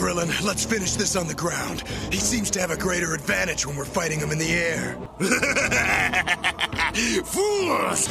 Krillin, let's finish this on the ground. He seems to have a greater advantage when we're fighting him in the air. Fools!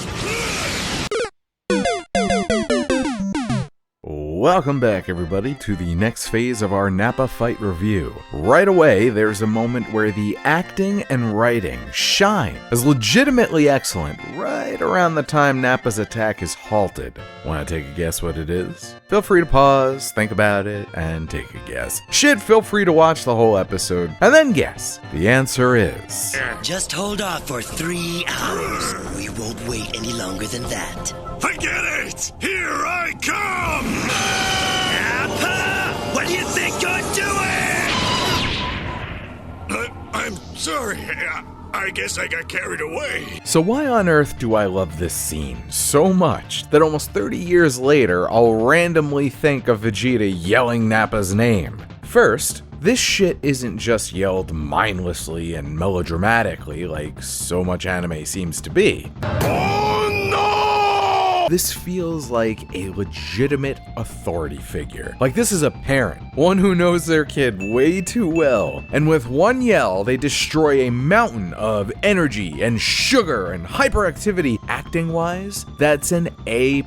Welcome back, everybody, to the next phase of our Nappa fight review. Right away, there's a moment where the acting and writing shine as legitimately excellent right around the time Nappa's attack is halted. Want to take a guess what it is? Feel free to pause, think about it, and take a guess. Shit, feel free to watch the whole episode, and then guess. The answer is... Just hold off for 3 hours. We won't wait any longer than that. Forget it! Here I come! Nappa! What do you think you're doing? I'm sorry. I guess I got carried away. So why on earth do I love this scene so much that almost 30 years later I'll randomly think of Vegeta yelling Nappa's name? First, this shit isn't just yelled mindlessly and melodramatically like so much anime seems to be. Oh no! This feels like a legitimate authority figure. Like this is a parent, one who knows their kid way too well, and with one yell, they destroy a mountain of energy and sugar and hyperactivity. Acting-wise, that's an A+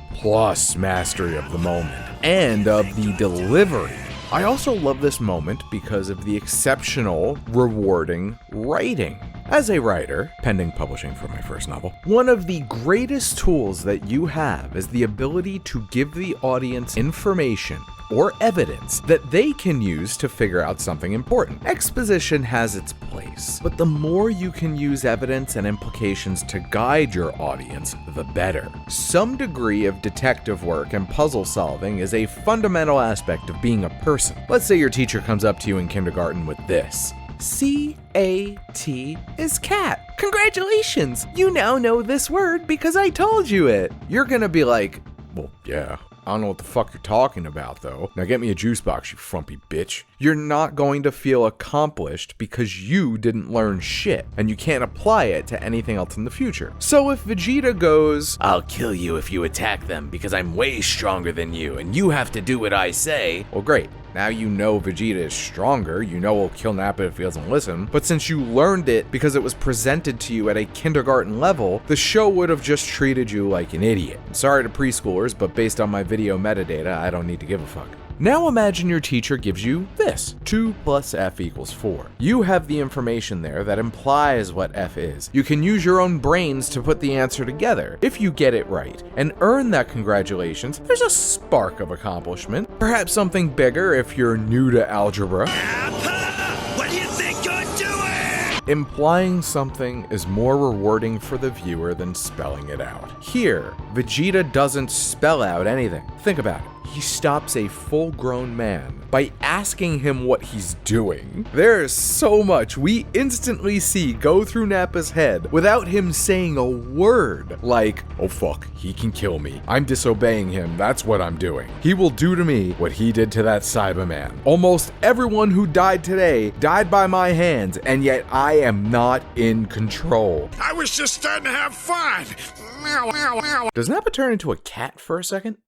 mastery of the moment, and of the delivery. I also love this moment because of the exceptional, rewarding writing. As a writer, pending publishing for my first novel, one of the greatest tools that you have is the ability to give the audience information or evidence that they can use to figure out something important. Exposition has its place, but the more you can use evidence and implications to guide your audience, the better. Some degree of detective work and puzzle solving is a fundamental aspect of being a person. Let's say your teacher comes up to you in kindergarten with this. C-A-T is cat. Congratulations! You now know this word because I told you it. You're gonna be like, well, yeah. I don't know what the fuck you're talking about, though. Now get me a juice box, you frumpy bitch. You're not going to feel accomplished because you didn't learn shit, and you can't apply it to anything else in the future. So if Vegeta goes, I'll kill you if you attack them because I'm way stronger than you, and you have to do what I say, well, great. Now you know Vegeta is stronger, you know he'll kill Nappa if he doesn't listen, but since you learned it because it was presented to you at a kindergarten level, the show would have just treated you like an idiot. Sorry to preschoolers, but based on my video metadata, I don't need to give a fuck. Now imagine your teacher gives you this, 2 + F = 4. You have the information there that implies what F is. You can use your own brains to put the answer together. If you get it right and earn that congratulations, there's a spark of accomplishment. Perhaps something bigger if you're new to algebra. Nappa! What do you think you're doing? Implying something is more rewarding for the viewer than spelling it out. Here, Vegeta doesn't spell out anything. Think about it. He stops a full-grown man by asking him what he's doing. There's so much we instantly see go through Nappa's head without him saying a word. Like, oh fuck, he can kill me. I'm disobeying him, that's what I'm doing. He will do to me what he did to that Cyberman. Almost everyone who died today died by my hands, and yet I am not in control. I was just starting to have fun. Meow, meow, meow. Does Nappa turn into a cat for a second?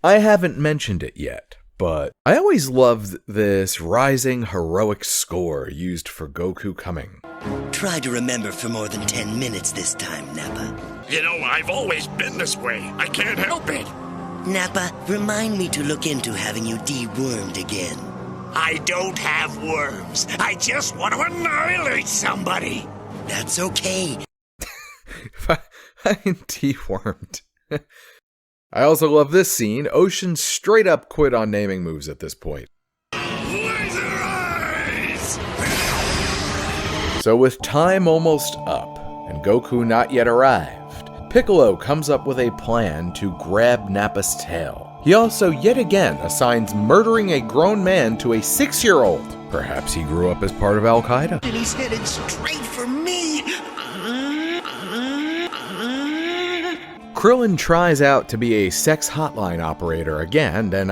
I haven't mentioned it yet, but I always loved this rising heroic score used for Goku coming. Try to remember for more than 10 minutes this time, Nappa. You know, I've always been this way. I can't help it. Nappa, remind me to look into having you dewormed again. I don't have worms. I just want to annihilate somebody. That's okay. I'm dewormed. I also love this scene. Ocean straight up quit on naming moves at this point. Laser eyes! So with time almost up, and Goku not yet arrived, Piccolo comes up with a plan to grab Nappa's tail. He also yet again assigns murdering a grown man to a 6-year-old. Perhaps he grew up as part of Al-Qaeda. And he's headed straight for me. Krillin tries out to be a sex hotline operator again, and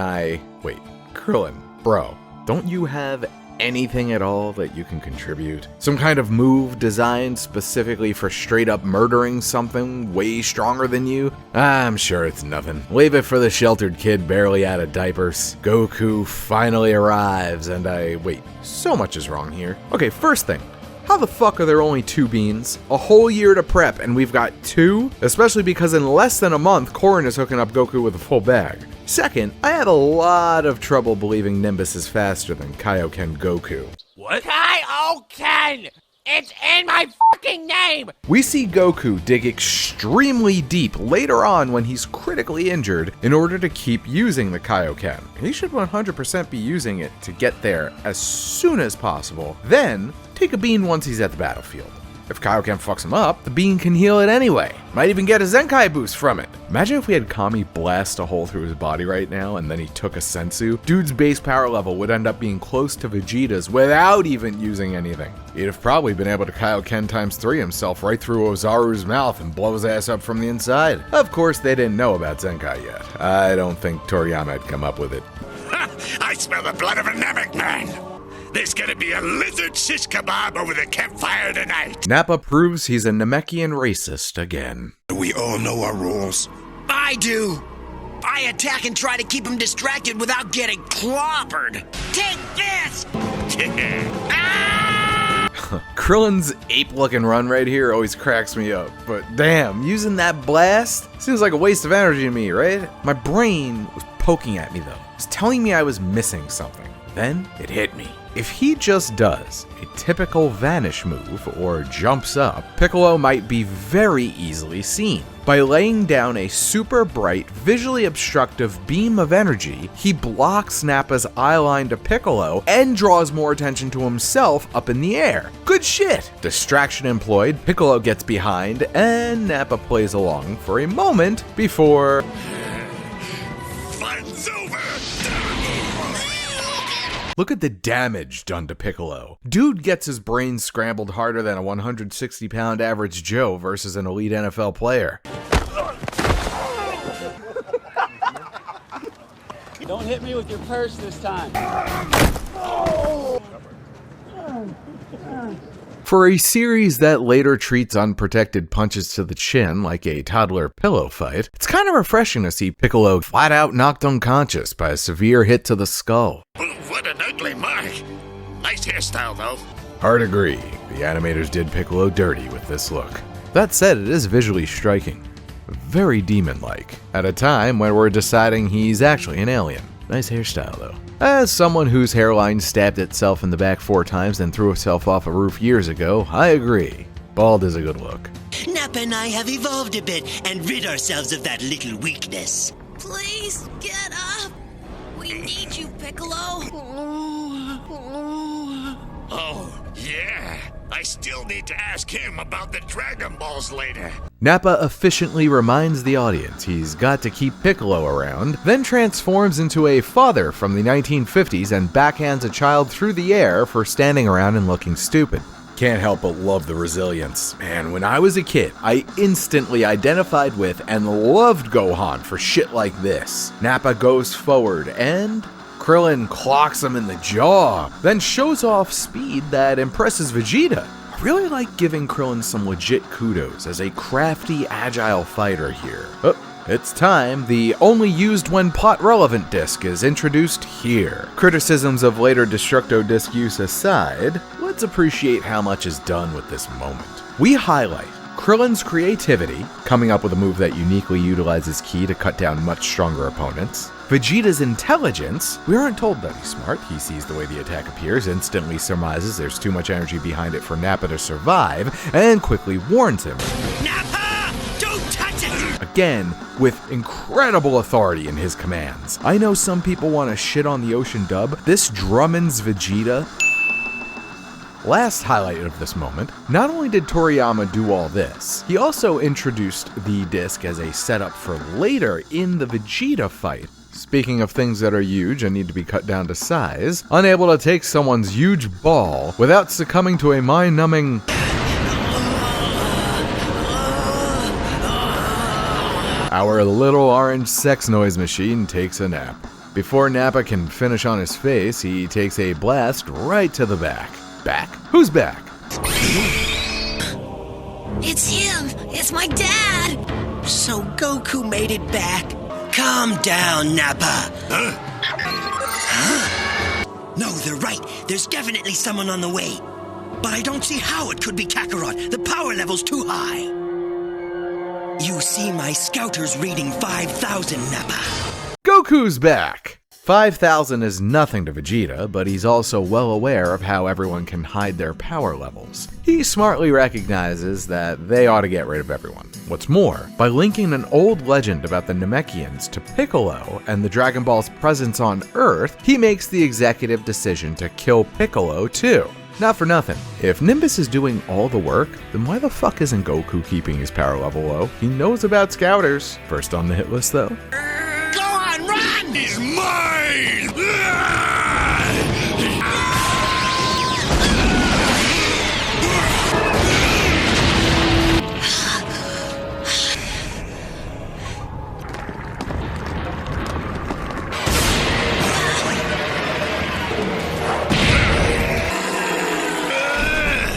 wait, Krillin, bro, don't you have anything at all that you can contribute? Some kind of move designed specifically for straight up murdering something way stronger than you? I'm sure it's nothing. Leave it for the sheltered kid barely out of diapers. Goku finally arrives and wait, so much is wrong here. Okay, first thing. How the fuck are there only 2 beans? A whole year to prep and we've got 2? Especially because in less than a month, Korin is hooking up Goku with a full bag. Second, I had a lot of trouble believing Nimbus is faster than Kaioken Goku. What? Kaioken! It's in my fucking name! We see Goku dig extremely deep later on when he's critically injured in order to keep using the Kaioken. He should 100% be using it to get there as soon as possible, then take a bean once he's at the battlefield. If Kaioken fucks him up, the bean can heal it anyway. Might even get a Zenkai boost from it. Imagine if we had Kami blast a hole through his body right now and then he took a sensu. Dude's base power level would end up being close to Vegeta's without even using anything. He'd have probably been able to Kaioken ×3 himself right through Ozaru's mouth and blow his ass up from the inside. Of course, they didn't know about Zenkai yet. I don't think Toriyama had come up with it. I smell the blood of a Namek man. There's gonna be a lizard shish kebab over the campfire tonight. Nappa proves he's a Namekian racist again. We all know our roles. I do. I attack and try to keep him distracted without getting clobbered. Take this! Krillin's ape-looking run right here always cracks me up, but damn, using that blast seems like a waste of energy to me, right? My brain was poking at me though. It was telling me I was missing something. Then it hit me. If he just does a typical vanish move or jumps up, Piccolo might be very easily seen. By laying down a super bright, visually obstructive beam of energy, he blocks Nappa's eye line to Piccolo and draws more attention to himself up in the air. Good shit! Distraction employed, Piccolo gets behind, and Nappa plays along for a moment before... Fun's over! Look at the damage done to Piccolo. Dude gets his brain scrambled harder than a 160-pound average Joe versus an elite NFL player. Don't hit me with your purse this time. For a series that later treats unprotected punches to the chin like a toddler pillow fight, it's kind of refreshing to see Piccolo flat out knocked unconscious by a severe hit to the skull. What an ugly mark. Nice hairstyle, though. Hard agree, the animators did Piccolo dirty with this look. That said, it is visually striking. Very demon-like, at a time when we're deciding he's actually an alien. Nice hairstyle, though. As someone whose hairline stabbed itself in the back 4 times and threw itself off a roof years ago, I agree. Bald is a good look. Nappa and I have evolved a bit and rid ourselves of that little weakness. Please get up. We need you, Piccolo. Oh, yeah. I still need to ask him about the Dragon Balls later. Nappa efficiently reminds the audience he's got to keep Piccolo around, then transforms into a father from the 1950s and backhands a child through the air for standing around and looking stupid. Can't help but love the resilience. Man, when I was a kid, I instantly identified with and loved Gohan for shit like this. Nappa goes forward and... Krillin clocks him in the jaw, then shows off speed that impresses Vegeta. I really like giving Krillin some legit kudos as a crafty, agile fighter here. Oh, it's time. The only used when plot relevant disc is introduced here. Criticisms of later Destructo disc use aside, let's appreciate how much is done with this moment. We highlight Krillin's creativity, coming up with a move that uniquely utilizes ki to cut down much stronger opponents. Vegeta's intelligence, we aren't told that he's smart. He sees the way the attack appears, instantly surmises there's too much energy behind it for Nappa to survive, and quickly warns him. Nappa! Don't touch it! Again, with incredible authority in his commands. I know some people want to shit on the Ocean dub. This Drummond's Vegeta. Last highlight of this moment, not only did Toriyama do all this, he also introduced the disc as a setup for later in the Vegeta fight. Speaking of things that are huge and need to be cut down to size, unable to take someone's huge ball without succumbing to a mind-numbing... Our little orange sex noise machine takes a nap. Before Nappa can finish on his face, he takes a blast right to the back. Back? Who's back? It's him. It's my dad. So Goku made it back. Calm down, Nappa. Huh? No, they're right. There's definitely someone on the way. But I don't see how it could be Kakarot. The power level's too high. You see my scouter's reading 5,000, Nappa. Goku's back! 5,000 is nothing to Vegeta, but he's also well aware of how everyone can hide their power levels. He smartly recognizes that they ought to get rid of everyone. What's more, by linking an old legend about the Namekians to Piccolo and the Dragon Ball's presence on Earth, he makes the executive decision to kill Piccolo too. Not for nothing. If Nimbus is doing all the work, then why the fuck isn't Goku keeping his power level low? He knows about scouters. First on the hit list though. Gohan, run! He's mine!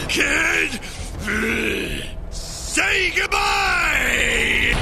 Kid! Say goodbye!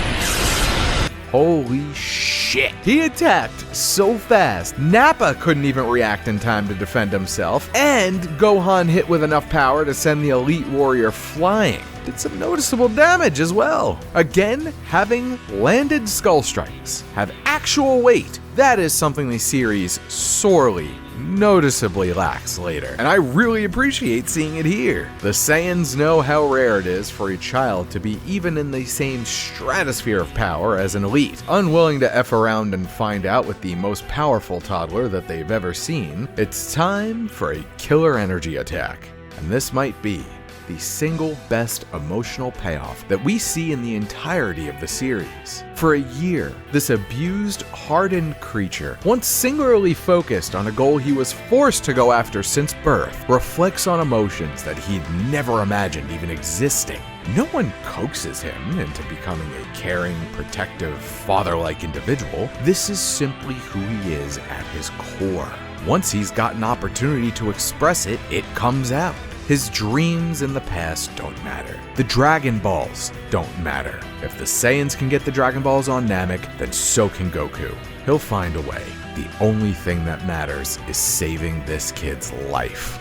Holy shit. He attacked so fast, Nappa couldn't even react in time to defend himself, and Gohan hit with enough power to send the Elite Warrior flying. Did some noticeable damage as well. Again, having landed Skull Strikes have actual weight. That is something the series sorely, noticeably lacks later, and I really appreciate seeing it here. The Saiyans know how rare it is for a child to be even in the same stratosphere of power as an elite. Unwilling to F around and find out with the most powerful toddler that they've ever seen, it's time for a killer energy attack. And this might be the single best emotional payoff that we see in the entirety of the series. For a year, this abused, hardened creature, once singularly focused on a goal he was forced to go after since birth, reflects on emotions that he'd never imagined even existing. No one coaxes him into becoming a caring, protective, father-like individual. This is simply who he is at his core. Once he's got an opportunity to express it, it comes out. His dreams in the past don't matter. The Dragon Balls don't matter. If the Saiyans can get the Dragon Balls on Namek, then so can Goku. He'll find a way. The only thing that matters is saving this kid's life.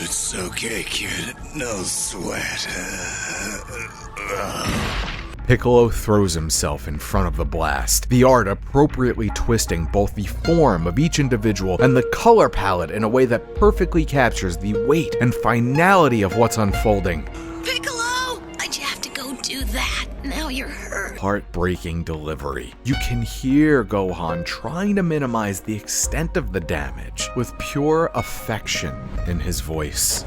It's okay, kid. No sweat. Piccolo throws himself in front of the blast, the art appropriately twisting both the form of each individual and the color palette in a way that perfectly captures the weight and finality of what's unfolding. Piccolo! Why'd you have to go do that? Now you're hurt. Heartbreaking delivery. You can hear Gohan trying to minimize the extent of the damage with pure affection in his voice.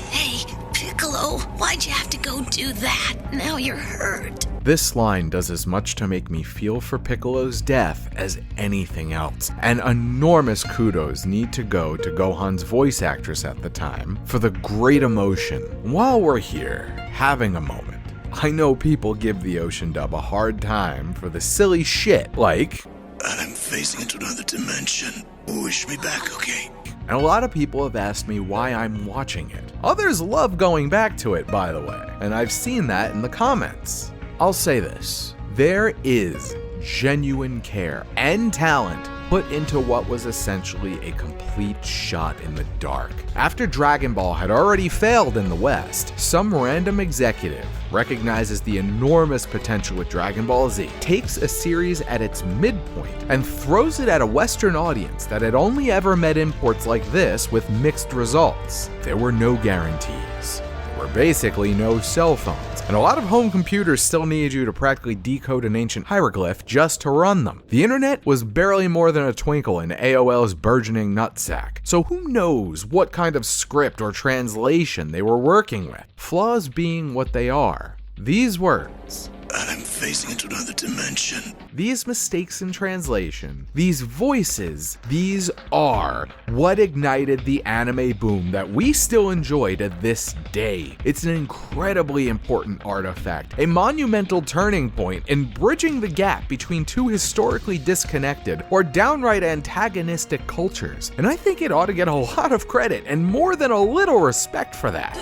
Hey, Piccolo, why'd you have to go do that? Now you're hurt. This line does as much to make me feel for Piccolo's death as anything else, and enormous kudos need to go to Gohan's voice actress at the time for the great emotion. While we're here, having a moment, I know people give the Ocean dub a hard time for the silly shit like, I'm phasing into another dimension. Wish me back, okay? and a lot of people have asked me why I'm watching it. Others love going back to it, by the way, and I've seen that in the comments. I'll say this, there is genuine care and talent put into what was essentially a complete shot in the dark. After Dragon Ball had already failed in the West, some random executive recognizes the enormous potential with Dragon Ball Z, takes a series at its midpoint, and throws it at a Western audience that had only ever met imports like this with mixed results. There were no guarantees. There were basically no cell phones, and a lot of home computers still needed you to practically decode an ancient hieroglyph just to run them. The internet was barely more than a twinkle in AOL's burgeoning nutsack, so who knows what kind of script or translation they were working with. Flaws being what they are, These words, I'm phasing into another dimension. these mistakes in translation, these voices, these are what ignited the anime boom that we still enjoy to this day. It's an incredibly important artifact, a monumental turning point in bridging the gap between two historically disconnected or downright antagonistic cultures, and I think it ought to get a lot of credit and more than a little respect for that.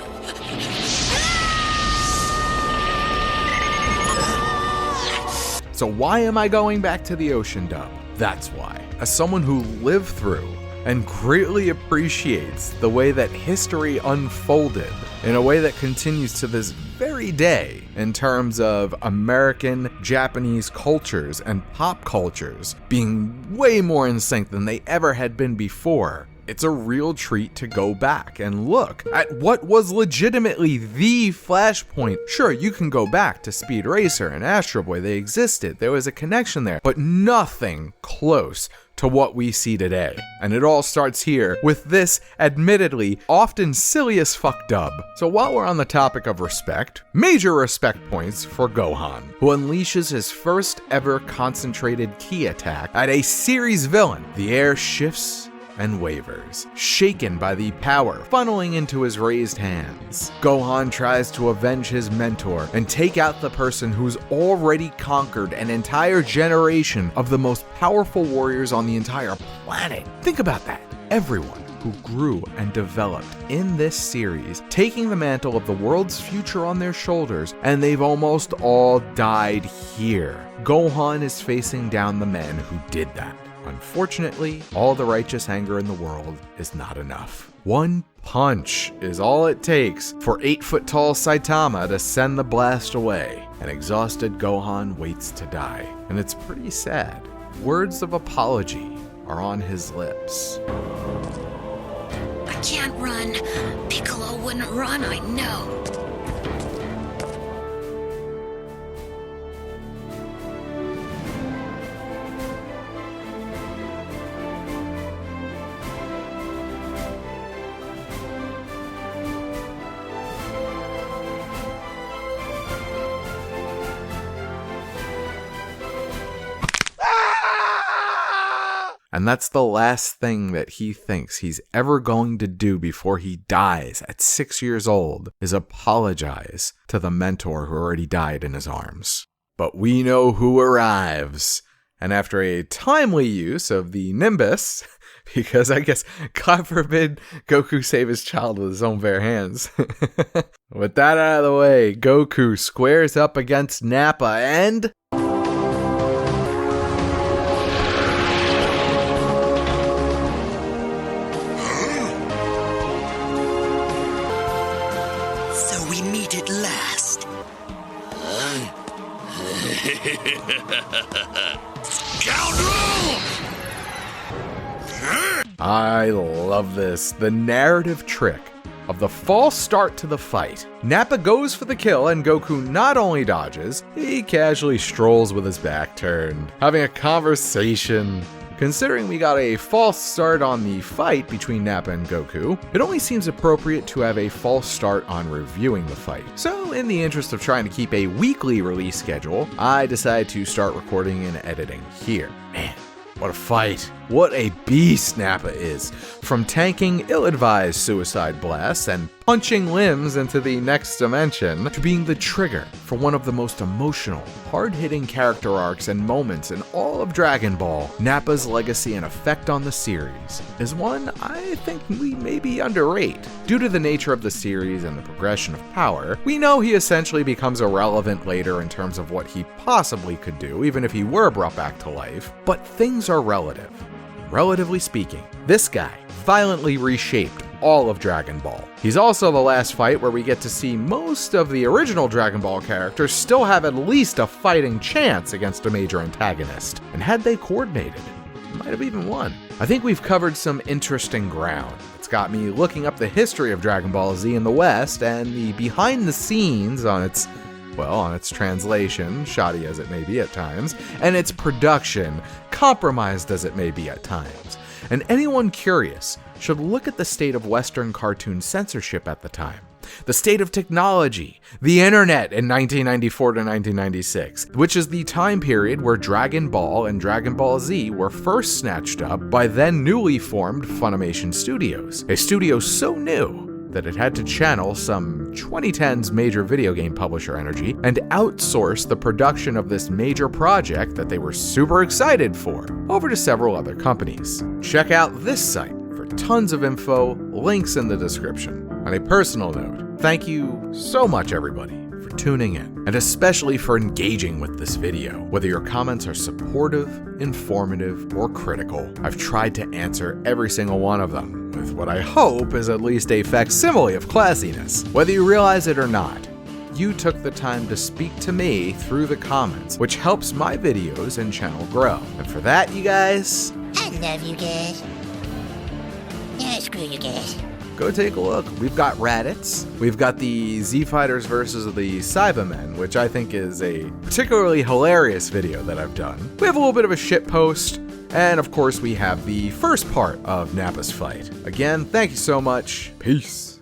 So why am I going back to the Ocean dub? That's why. As someone who lived through and greatly appreciates the way that history unfolded in a way that continues to this very day in terms of American, Japanese cultures and pop cultures being way more in sync than they ever had been before, it's a real treat to go back and look at what was legitimately the flashpoint. Sure, you can go back to Speed Racer and Astro Boy, they existed, there was a connection there, but nothing close to what we see today. And it all starts here with this, admittedly, often silly as fuck dub. So while we're on the topic of respect, major respect points for Gohan, who unleashes his first ever concentrated ki attack at a series villain. The air shifts and wavers, shaken by the power funneling into his raised hands. Gohan tries to avenge his mentor and take out the person who's already conquered an entire generation of the most powerful warriors on the entire planet. Think about that. Everyone who grew and developed in this series, taking the mantle of the world's future on their shoulders, and they've almost all died here. Gohan is facing down the men who did that. Unfortunately, all the righteous anger in the world is not enough. One punch is all it takes for 8-foot-tall Saitama to send the blast away. An exhausted Gohan waits to die, and it's pretty sad. Words of apology are on his lips. I can't run. Piccolo wouldn't run, I know. And that's the last thing that he thinks he's ever going to do before he dies at 6 years old is apologize to the mentor who already died in his arms. But we know who arrives. And after a timely use of the Nimbus, because I guess, God forbid, Goku save his child with his own bare hands. With that out of the way, Goku squares up against Nappa and... I love this. The narrative trick of the false start to the fight. Nappa goes for the kill and Goku not only dodges, he casually strolls with his back turned, having a conversation. Considering we got a false start on the fight between Nappa and Goku, it only seems appropriate to have a false start on reviewing the fight. So in the interest of trying to keep a weekly release schedule, I decided to start recording and editing here. Man, what a fight. What a beast Nappa is. From tanking ill-advised suicide blasts and punching limbs into the next dimension, to being the trigger for one of the most emotional, hard-hitting character arcs and moments in all of Dragon Ball, Nappa's legacy and effect on the series is one I think we maybe underrate. Due to the nature of the series and the progression of power, we know he essentially becomes irrelevant later in terms of what he possibly could do, even if he were brought back to life. But things are relative. Relatively speaking, this guy violently reshaped all of Dragon Ball. He's also the last fight where we get to see most of the original Dragon Ball characters still have at least a fighting chance against a major antagonist. And had they coordinated, might have even won. I think we've covered some interesting ground. It's got me looking up the history of Dragon Ball Z in the West and the behind the scenes on its translation, shoddy as it may be at times, and its production, compromised as it may be at times. And anyone curious should look at the state of Western cartoon censorship at the time. the state of technology, the internet in 1994 to 1996, which is the time period where Dragon Ball and Dragon Ball Z were first snatched up by then newly formed Funimation Studios, a studio so new that it had to channel some 2010's major video game publisher energy and outsource the production of this major project that they were super excited for over to several other companies. Check out this site for tons of info, links in the description. On a personal note, thank you so much everybody for tuning in, and especially for engaging with this video. Whether your comments are supportive, informative, or critical, I've tried to answer every single one of them with what I hope is at least a facsimile of classiness. Whether you realize it or not, you took the time to speak to me through the comments, which helps my videos and channel grow. And for that, you guys, I love you guys. Yeah, screw you guys. go take a look. We've got Raditz. We've got the Z Fighters versus the Cybermen, which I think is a particularly hilarious video that I've done. We have a little bit of a shit post, and of course we have the first part of Nappa's fight. Again, thank you so much. Peace.